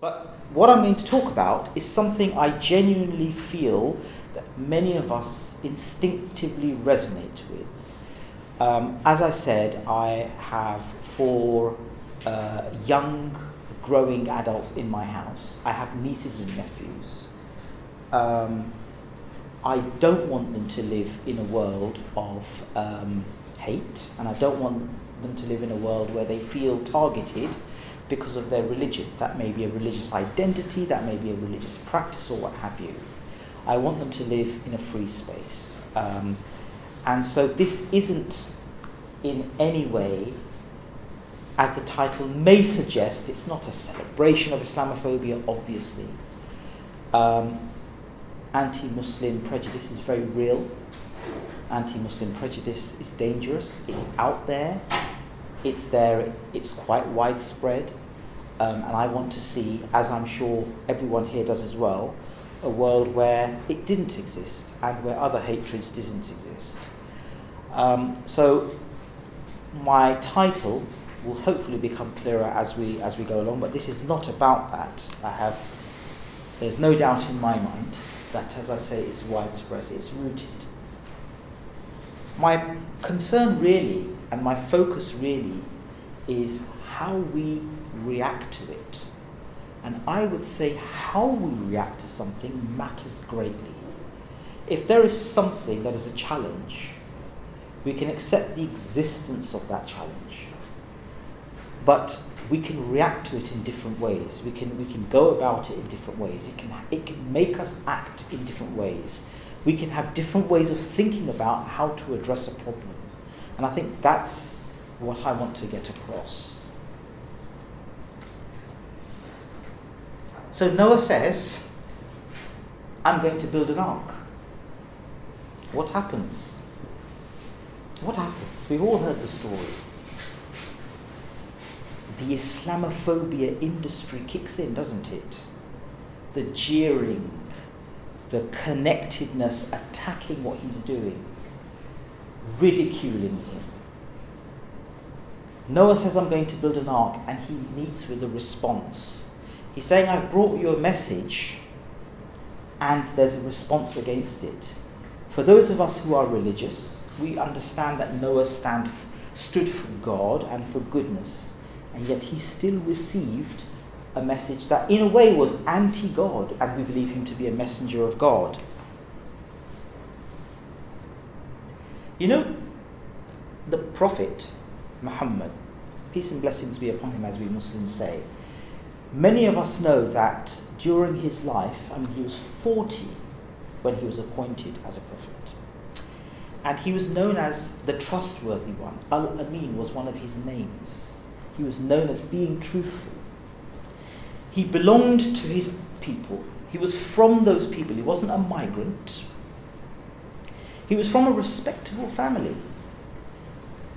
But what I'm going to talk about is something I genuinely feel that many of us instinctively resonate with. As I said, I have 4 young, growing adults in my house. I have nieces and nephews. I don't want them to live in a world of hate, and I don't want them to live in a world where they feel targeted because of their religion. That may be a religious identity, that may be a religious practice, or what have you. I want them to live in a free space. And so this isn't in any way, as the title may suggest, it's not a celebration of Islamophobia, obviously. Anti-Muslim prejudice is very real. Anti-Muslim prejudice is dangerous. It's out there. It's there. It's quite widespread. And I want to see, as I'm sure everyone here does as well, a world where it didn't exist and where other hatreds didn't exist. So my title will hopefully become clearer as we go along, but this is not about that. There's no doubt in my mind that, as I say, it's widespread, it's rooted. My concern really, and my focus really, is how we react to it. And I would say how we react to something matters greatly. If there is something that is a challenge, we can accept the existence of that challenge. But we can react to it in different ways. We can go about it in different ways. It can make us act in different ways. We can have different ways of thinking about how to address a problem. And I think that's what I want to get across. So Noah says, I'm going to build an ark. What happens? What happens? We've all heard the story. The Islamophobia industry kicks in, doesn't it? The jeering, the connectedness, attacking what he's doing, ridiculing him. Noah says, I'm going to build an ark, and he meets with a response. He's saying, I've brought you a message, and there's a response against it. For those of us who are religious, we understand that Noah stood for God and for goodness. And yet he still received a message that in a way was anti-God, and we believe him to be a messenger of God. You know, the Prophet Mohammed, peace and blessings be upon him, as we Muslims say, many of us know that during his life, he was 40 when he was appointed as a prophet. And he was known as the trustworthy one. Al-Amin was one of his names. He was known as being truthful. He belonged to his people. He was from those people. He wasn't a migrant. He was from a respectable family.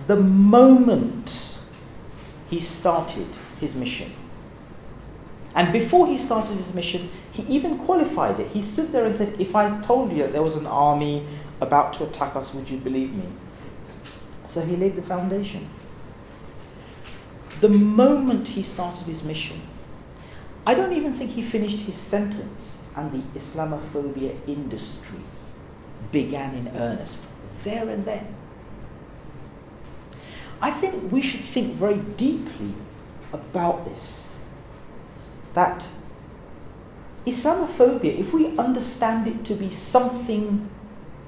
The moment he started his mission, and before he started his mission, he even qualified it. He stood there and said, if I told you that there was an army about to attack us, would you believe me? So he laid the foundation. The moment he started his mission, I don't even think he finished his sentence, and the Islamophobia industry began in earnest, there and then. I think we should think very deeply about this. That Islamophobia, if we understand it to be something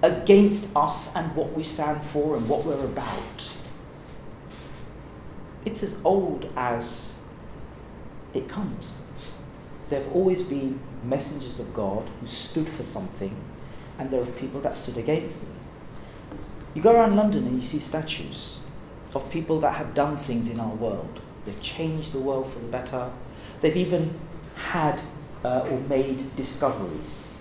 against us and what we stand for and what we're about, it's as old as it comes. There have always been messengers of God who stood for something, and there are people that stood against them. You go around London and you see statues of people that have done things in our world. They've changed the world for the better. They've even had or made discoveries.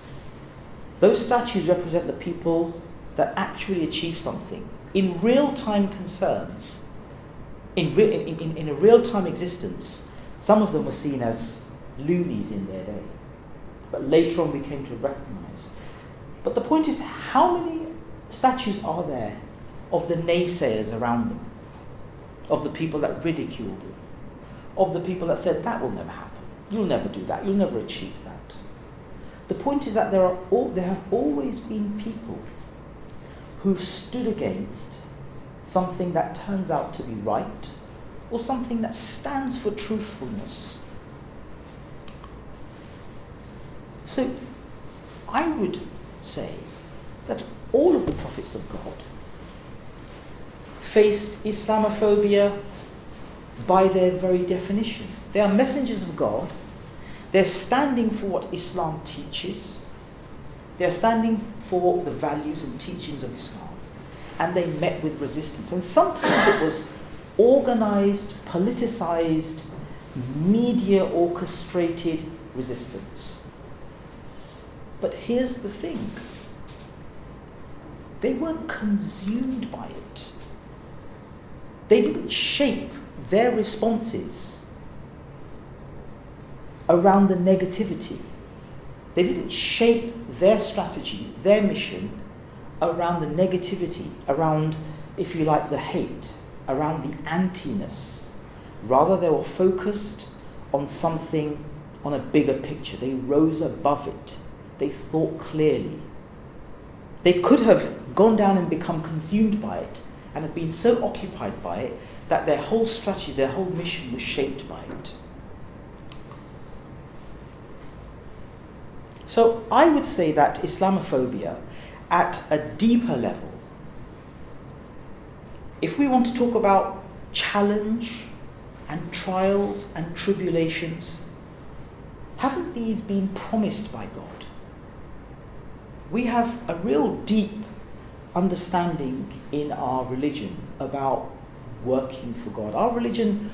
Those statues represent the people that actually achieved something in real-time concerns. In a real-time existence, some of them were seen as loonies in their day, but later on we came to recognize. But the point is, how many statues are there of the naysayers around them, of the people that ridiculed them, of the people that said that will never happen, You'll never do that. You'll never achieve that. The point is that there have always been people who've stood against something that turns out to be right, or something that stands for truthfulness. So I would say that all of the prophets of God faced Islamophobia by their very definition. They are messengers of God. They're standing for what Islam teaches. They're standing for the values and teachings of Islam. And they met with resistance. And sometimes it was organized, politicized, media orchestrated resistance. But here's the thing. They weren't consumed by it. They didn't shape their responses around the negativity. They didn't shape their strategy, their mission, around the negativity, around, if you like, the hate, around the anti-ness. Rather, they were focused on something, on a bigger picture. They rose above it. They thought clearly. They could have gone down and become consumed by it and have been so occupied by it that their whole strategy, their whole mission was shaped by it. So I would say that Islamophobia, at a deeper level, if we want to talk about challenge and trials and tribulations, haven't these been promised by God? We have a real deep understanding in our religion about working for God. Our religion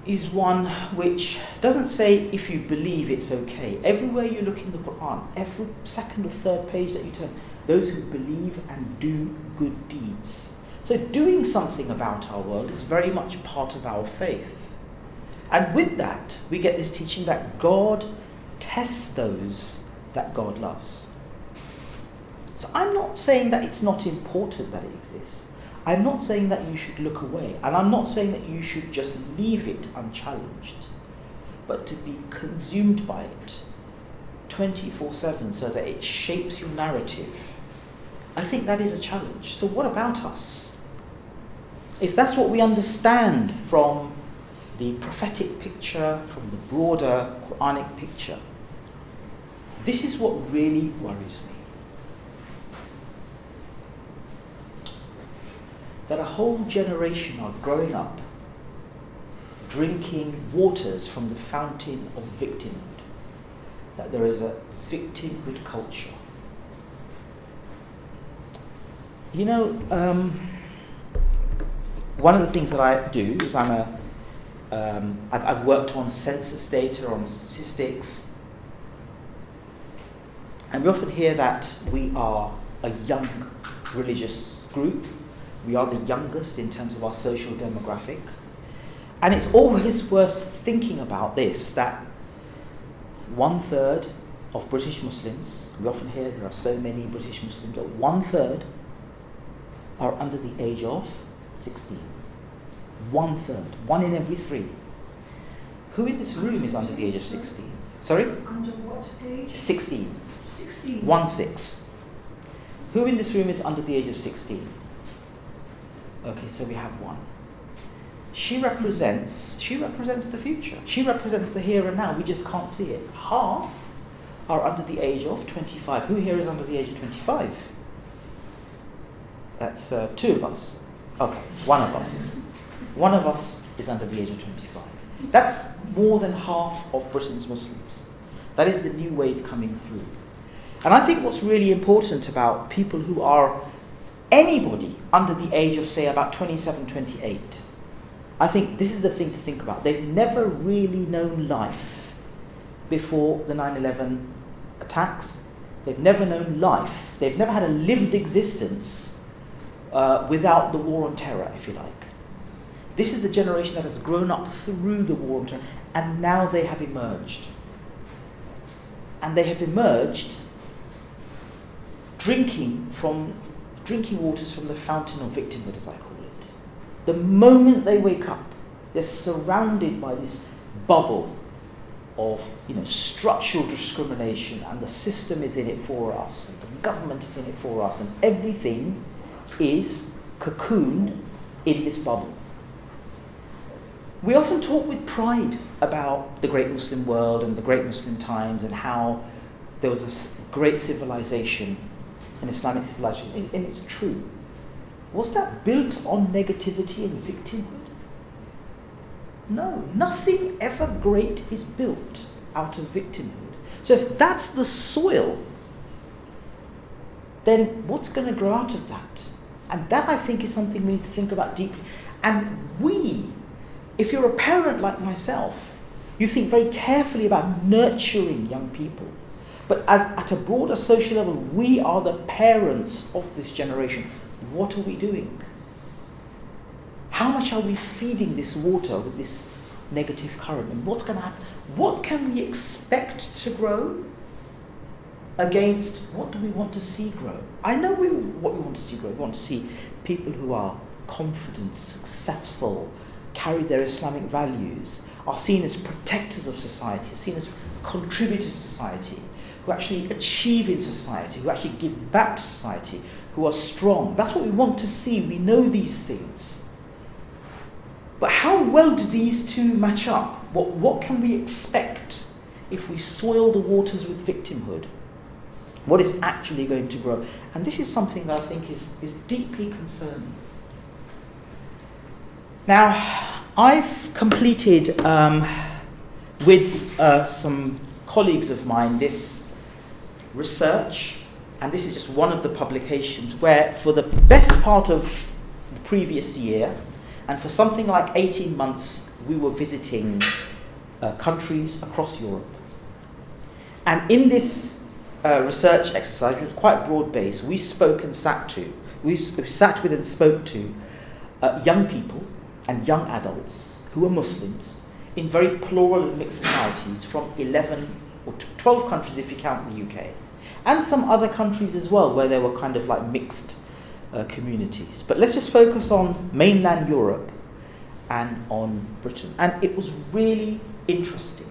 is one which doesn't say if you believe it's okay. Everywhere you look in the Quran, every second or third page that you turn, those who believe and do good deeds. So doing something about our world is very much part of our faith. And with that, we get this teaching that God tests those that God loves. So I'm not saying that it's not important that it exists. I'm not saying that you should look away. And I'm not saying that you should just leave it unchallenged. But to be consumed by it 24/7 so that it shapes your narrative, I think that is a challenge. So what about us? If that's what we understand from the prophetic picture, from the broader Quranic picture, this is what really worries me. That a whole generation are growing up drinking waters from the fountain of victimhood. That there is a victimhood culture. You know, one of the things that I do is I've worked on census data, on statistics, and we often hear that we are a young religious group. We are the youngest in terms of our social demographic. And it's always worth thinking about this, that 1/3 of British Muslims, we often hear there are so many British Muslims, but 1/3 are under the age of 16. 1/3. 1 in every 3. Who in this room is under the age of 16? Sorry? Under what age? 16. 16. 1-6. Who in this room is under the age of 16? Okay, so we have one. She represents the future. She represents the here and now. We just can't see it. Half are under the age of 25. Who here is under the age of 25? That's 2 of us. Okay, 1 of us. 1 of us is under the age of 25. That's more than half of Britain's Muslims. That is the new wave coming through. And I think what's really important about people who are anybody under the age of, say, about 27, 28, I think this is the thing to think about. They've never really known life before the 9/11 attacks. They've never known life. They've never had a lived existence without the war on terror, if you like. This is the generation that has grown up through the war on terror, and now they have emerged. And they have emerged drinking waters from the fountain of victimhood, as I call it. The moment they wake up, they're surrounded by this bubble of structural discrimination, and the system is in it for us, and the government is in it for us, and everything is cocooned in this bubble. We often talk with pride about the great Muslim world and the great Muslim times and how there was a great civilization, an Islamic civilization, and it's true. Was that built on negativity and victimhood? No, nothing ever great is built out of victimhood. So if that's the soil, then what's going to grow out of that? And that, I think, is something we need to think about deeply. And if you're a parent like myself, you think very carefully about nurturing young people. But at a broader social level, we are the parents of this generation. What are we doing? How much are we feeding this water with this negative current? And what's going to happen? What can we expect to grow against what do we want to see grow? I know what we want to see grow. We want to see people who are confident, successful, carry their Islamic values, are seen as protectors of society, are seen as contributors to society, who actually achieve in society, who actually give back to society, who are strong. That's what we want to see. We know these things. But how well do these two match up? What can we expect if we soil the waters with victimhood? What is actually going to grow? And this is something that I think is deeply concerning. Now, I've completed with some colleagues of mine this research, and this is just one of the publications where for the best part of the previous year, and for something like 18 months, we were visiting countries across Europe. And in this research exercise, which was quite broad-based, we sat with and spoke to young people and young adults who were Muslims in very plural and mixed societies from 11 or 12 countries if you count the UK, and some other countries as well where there were kind of like mixed communities. But let's just focus on mainland Europe and on Britain. And it was really interesting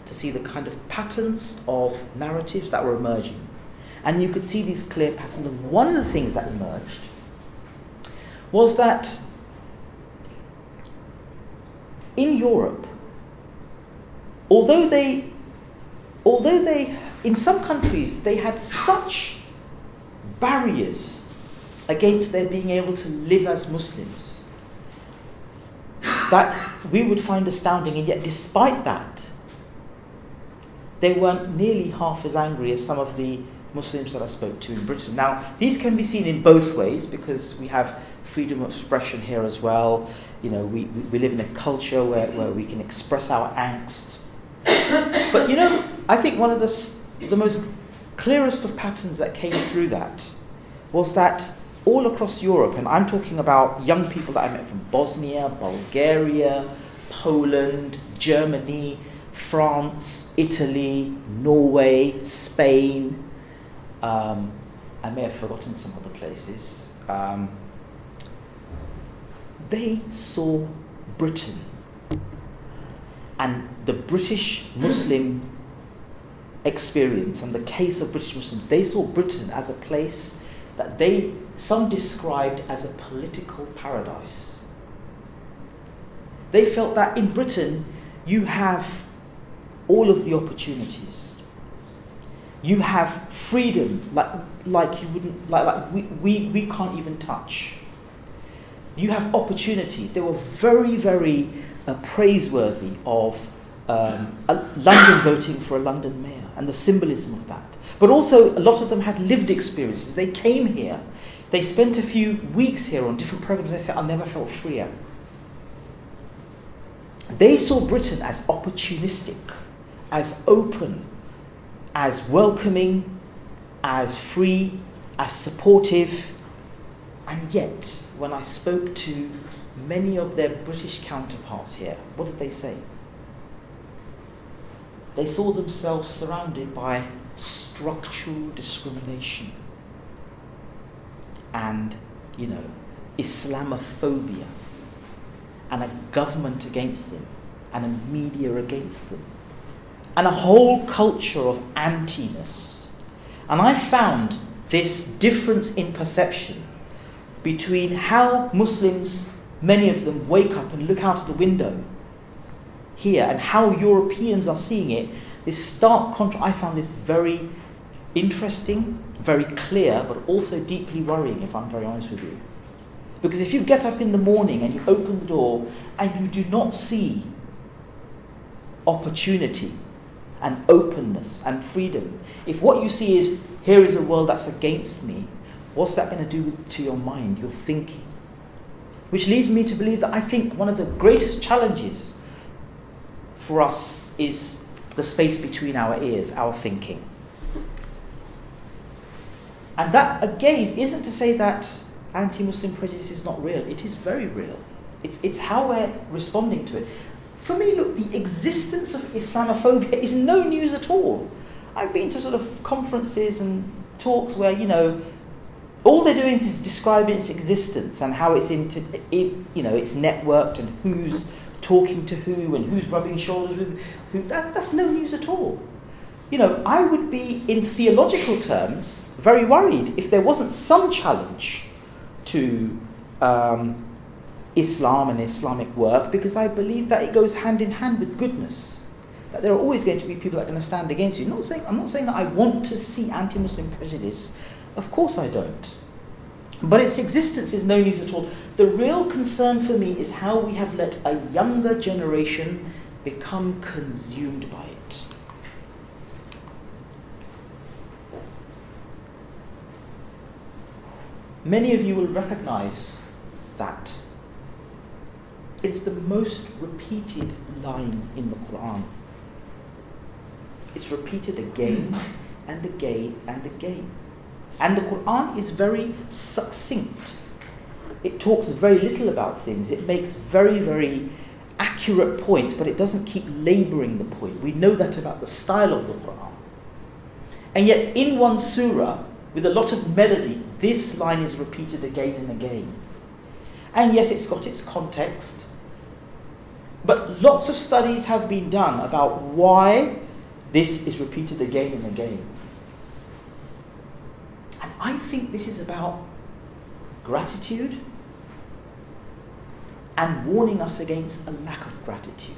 to see the kind of patterns of narratives that were emerging. And you could see these clear patterns. And one of the things that emerged was that in Europe, although they in some countries they had such barriers against their being able to live as Muslims that we would find astounding, and yet despite that they weren't nearly half as angry as some of the Muslims that I spoke to in Britain. Now, these can be seen in both ways because we have freedom of expression here as well. We live in a culture where we can express our angst. But I think one of the most clearest of patterns that came through that was that all across Europe, and I'm talking about young people that I met from Bosnia, Bulgaria, Poland, Germany, France, Italy, Norway, Spain, I may have forgotten some other places, they saw Britain and the British Muslim experience and the case of British Muslims. They saw Britain as a place that some described as a political paradise. They felt that in Britain you have all of the opportunities. You have freedom like you wouldn't like we can't even touch. You have opportunities. They were very, very praiseworthy of London voting for a London mayor and the symbolism of that. But also a lot of them had lived experiences. They came here, they spent a few weeks here on different programs. They said, I never felt freer. They saw Britain as opportunistic, as open, as welcoming, as free, as supportive. And yet, when I spoke to many of their British counterparts here, what did they say? They saw themselves surrounded by structural discrimination and, Islamophobia, and a government against them, and a media against them, and a whole culture of anti-ness. And I found this difference in perception between how Muslims, many of them, wake up and look out of the window here and how Europeans are seeing it. This stark contrast, I found this very interesting, very clear, but also deeply worrying, if I'm very honest with you. Because if you get up in the morning and you open the door and you do not see opportunity and openness and freedom, if what you see is, here is a world that's against me, what's that going to do to your mind, your thinking? Which leads me to believe that I think one of the greatest challenges for us is the space between our ears, our thinking. And that, again, isn't to say that anti-Muslim prejudice is not real. It is very real. It's how we're responding to it. For me, look, the existence of Islamophobia is no news at all. I've been to sort of conferences and talks where, all they're doing is describing its existence and how it's it's networked and who's talking to who and who's rubbing shoulders with who. That's no news at all. I would be, in theological terms, very worried if there wasn't some challenge to Islam and Islamic work, because I believe that it goes hand in hand with goodness. That there are always going to be people that are going to stand against you. I'm not saying that I want to see anti-Muslim prejudice. Of course I don't. But its existence is no news at all. The real concern for me is how we have let a younger generation become consumed by it. Many of you will recognize that it's the most repeated line in the Quran. It's repeated again and again and again. And the Quran is very succinct. It talks very little about things. It makes very, very accurate points, but it doesn't keep labouring the point. We know that about the style of the Quran. And yet in one surah, with a lot of melody, this line is repeated again and again. And yes, it's got its context, but lots of studies have been done about why this is repeated again and again. And I think this is about gratitude and warning us against a lack of gratitude.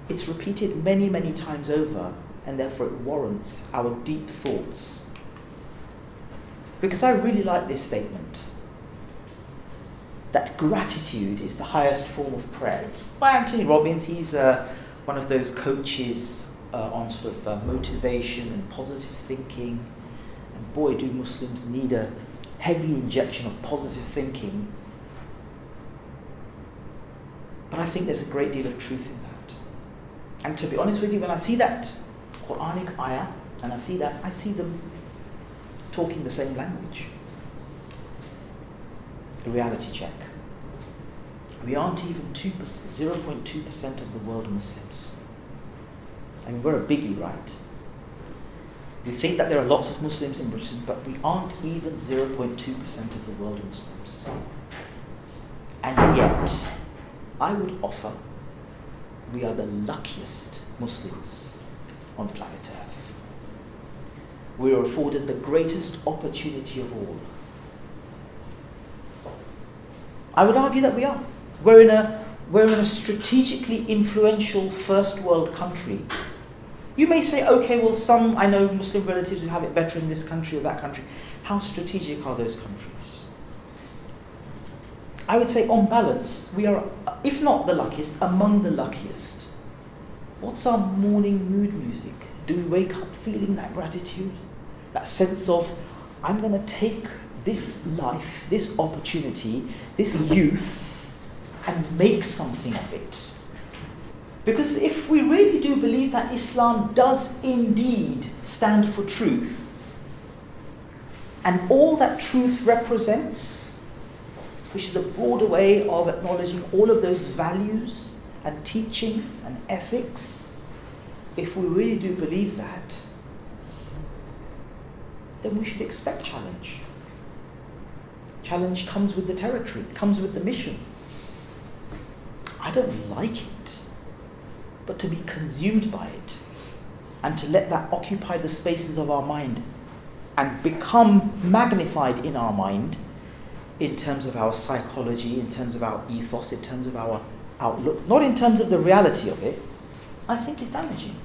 It's repeated many, many times over, and therefore it warrants our deep thoughts. Because I really like this statement, that gratitude is the highest form of prayer. It's by Anthony Robbins. He's one of those coaches on sort of motivation and positive thinking. And boy, do Muslims need a heavy injection of positive thinking. But I think there's a great deal of truth in that. And to be honest with you, when I see that Quranic ayah, and I see them talking the same language. A reality check. We aren't even 2%, 0.2% of the world Muslims. I mean, we're a biggie, right? We think that there are lots of Muslims in Britain, but we aren't even 0.2% of the world Muslims. And yet, I would offer we are the luckiest Muslims on planet Earth. We are afforded the greatest opportunity of all. I would argue that we are. We're in a strategically influential first world country. You may say, okay, well, I know Muslim relatives who have it better in this country or that country. How strategic are those countries? I would say, on balance, we are, if not the luckiest, among the luckiest. What's our morning mood music? Do we wake up feeling that gratitude? That sense of, I'm going to take this life, this opportunity, this youth, and make something of it. Because if we really do believe that Islam does indeed stand for truth, and all that truth represents, which is a broader way of acknowledging all of those values and teachings and ethics, if we really do believe that, then we should expect challenge. Challenge comes with the territory, comes with the mission. I don't like it. but to be consumed by it and to let that occupy the spaces of our mind and become magnified in our mind in terms of our psychology, in terms of our ethos, in terms of our outlook, not in terms of the reality of it, I think is damaging.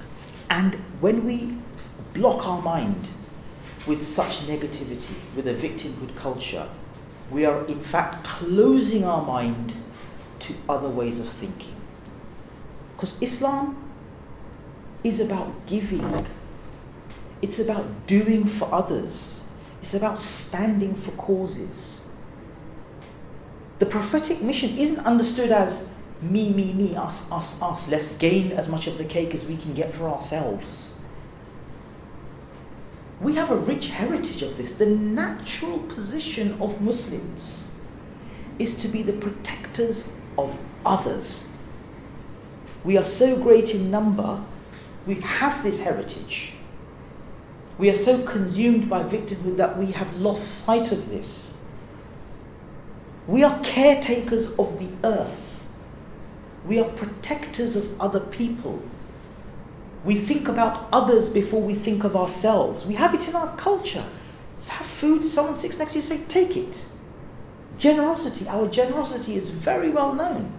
And when we block our mind with such negativity, with a victimhood culture, we are in fact closing our mind to other ways of thinking. Because Islam is about giving. It's about doing for others. It's about standing for causes. The prophetic mission isn't understood as me, us. Let's gain as much of the cake as we can get for ourselves. We have a rich heritage of this. The natural position of Muslims is to be the protectors of others. We are so great in number, we have this heritage. We are so consumed by victimhood that we have lost sight of this. We are caretakers of the earth. We are protectors of other people. We think about others before we think of ourselves. We have it in our culture. You have food, someone sits next to you, say, take it. Generosity, our generosity is very well known.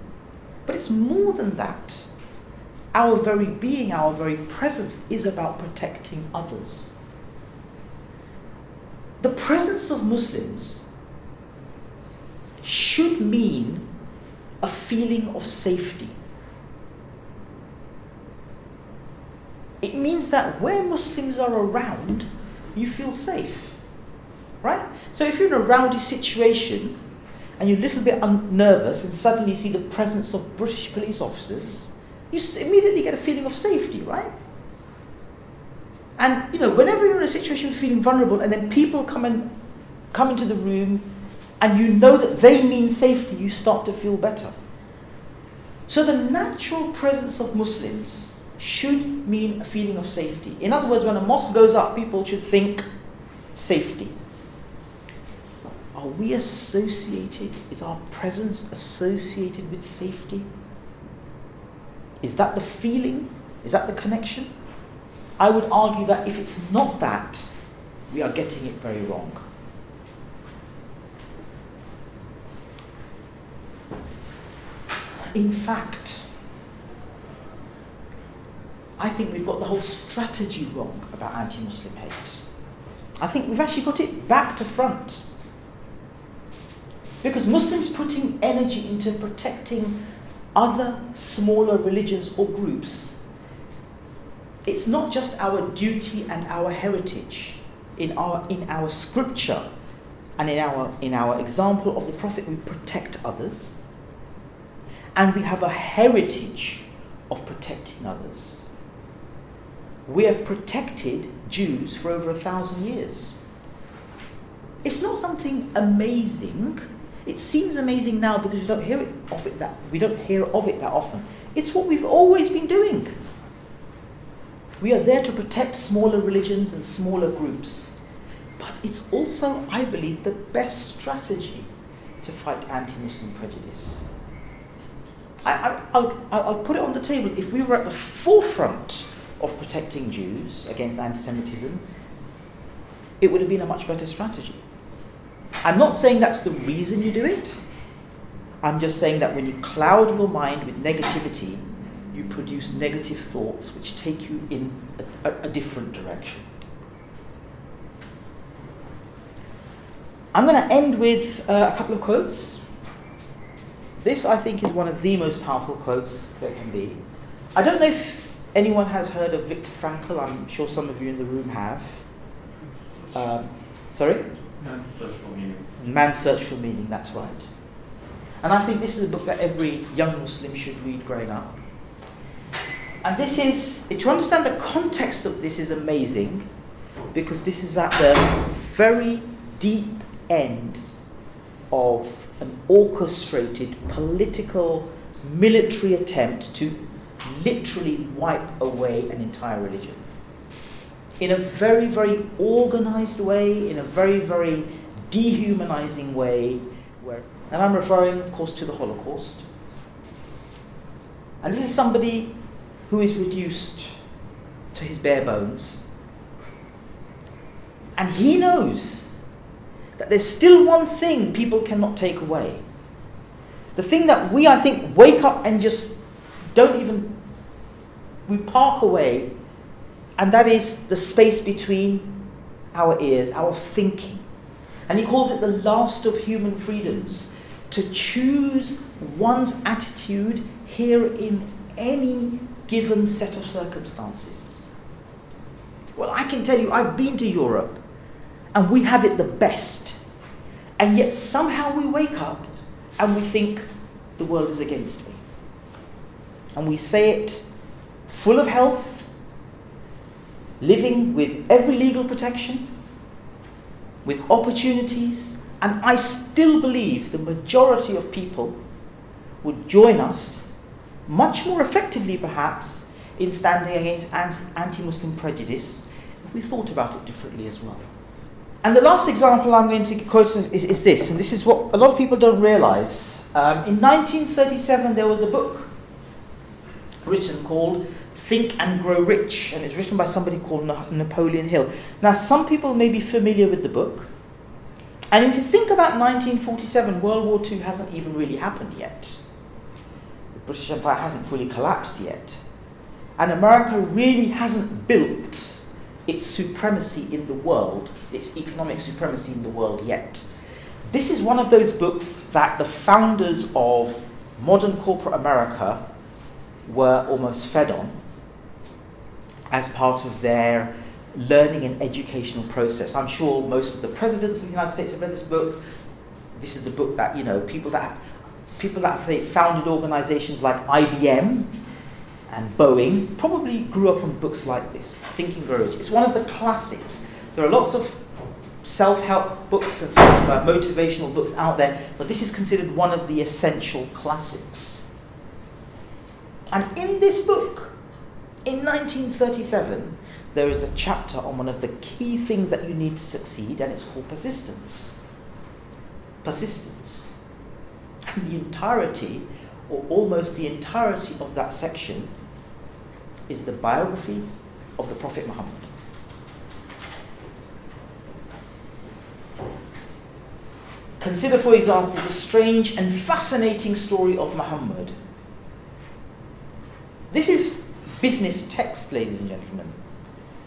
But it's more than that. Our very being, our very presence is about protecting others. The presence of Muslims should mean a feeling of safety. It means that where Muslims are around, you feel safe. Right? So if you're in a rowdy situation and you're a little bit nervous and suddenly you see the presence of British police officers, you immediately get a feeling of safety, right? And whenever you're in a situation feeling vulnerable and then people come into the room and you know that they mean safety, you start to feel better. So the natural presence of Muslims should mean a feeling of safety. In other words, when a mosque goes up, people should think safety. Are we associated? Is our presence associated with safety? Is that the feeling? Is that the connection? I would argue that if it's not that, we are getting it very wrong. In fact, I think we've got the whole strategy wrong about anti-Muslim hate. I think we've actually got it back to front. Because Muslims putting energy into protecting other smaller religions or groups, it's not just our duty and our heritage. In our scripture and in our example of the Prophet, we protect others. And we have a heritage of protecting others. We have protected Jews for over 1,000 years. It's not something amazing. It seems amazing now because we don't hear of it that often. It's what we've always been doing. We are there to protect smaller religions and smaller groups. But it's also, I believe, the best strategy to fight anti-Muslim prejudice. I'll put it on the table. If we were at the forefront of protecting Jews against anti-Semitism, it would have been a much better strategy. I'm not saying that's the reason you do it. I'm just saying that when you cloud your mind with negativity, you produce negative thoughts which take you in a different direction. I'm going to end with a couple of quotes. This, I think, is one of the most powerful quotes there can be. I don't know if anyone has heard of Viktor Frankl. I'm sure some of you in the room have. Sorry? Man's Search for Meaning. Man's Search for Meaning, that's right. And I think this is a book that every young Muslim should read growing up. And this is, to understand the context of this is amazing, because this is at the very deep end of an orchestrated political military attempt to literally wipe away an entire religion. In a very, very organized way, in a very, very dehumanizing way, and I'm referring, of course, to the Holocaust. And this is somebody who is reduced to his bare bones. And he knows that there's still one thing people cannot take away. The thing that we, I think, wake up and just we park away, and that is the space between our ears, our thinking. And he calls it the last of human freedoms, to choose one's attitude here in any given set of circumstances. Well, I can tell you, I've been to Europe, and we have it the best. And yet somehow we wake up and we think the world is against me. And we say it full of health, living with every legal protection, with opportunities, and I still believe the majority of people would join us, much more effectively perhaps, in standing against anti-Muslim prejudice if we thought about it differently as well. And the last example I'm going to quote is this, and this is what a lot of people don't realise. In 1937 there was a book written called Think and Grow Rich, and it's written by somebody called Napoleon Hill. Now, some people may be familiar with the book, and if you think about 1947, World War II hasn't even really happened yet. The British Empire hasn't fully collapsed yet, and America really hasn't built its supremacy in the world, its economic supremacy in the world yet. This is one of those books that the founders of modern corporate America were almost fed on as part of their learning and educational process. I'm sure most of the presidents of the United States have read this book. This is the book that, people that have founded organizations like IBM and Boeing probably grew up on books like this, Think and Grow Rich. It's one of the classics. There are lots of self-help books and sort of motivational books out there, but this is considered one of the essential classics. And in this book, in 1937, there is a chapter on one of the key things that you need to succeed, and it's called persistence. Persistence. And the entirety, or almost the entirety of that section, is the biography of the Prophet Muhammad. Consider, for example, the strange and fascinating story of Muhammad. This is business text, ladies and gentlemen.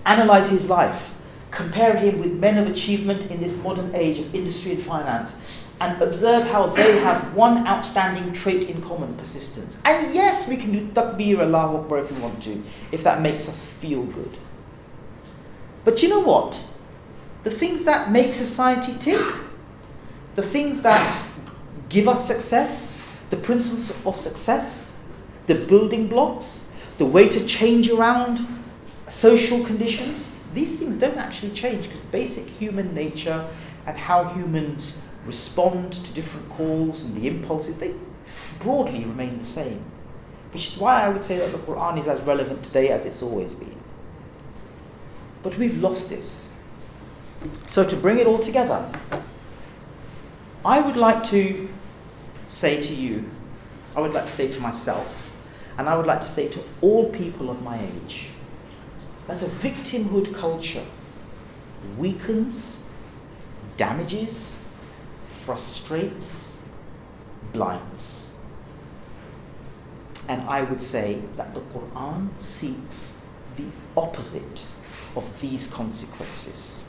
Analyze his life, compare him with men of achievement in this modern age of industry and finance, and observe how they have one outstanding trait in common: persistence. And yes, we can do takbir, Allahu Akbar if we want to, if that makes us feel good. But you know what? The things that make society tick, the things that give us success, the principles of success, the building blocks, the way to change around social conditions, these things don't actually change, because basic human nature and how humans respond to different calls and the impulses, they broadly remain the same. Which is why I would say that the Quran is as relevant today as it's always been. But we've lost this. So to bring it all together, I would like to say to you, I would like to say to myself, and I would like to say to all people of my age, that a victimhood culture weakens, damages, frustrates, blinds. And I would say that the Quran seeks the opposite of these consequences.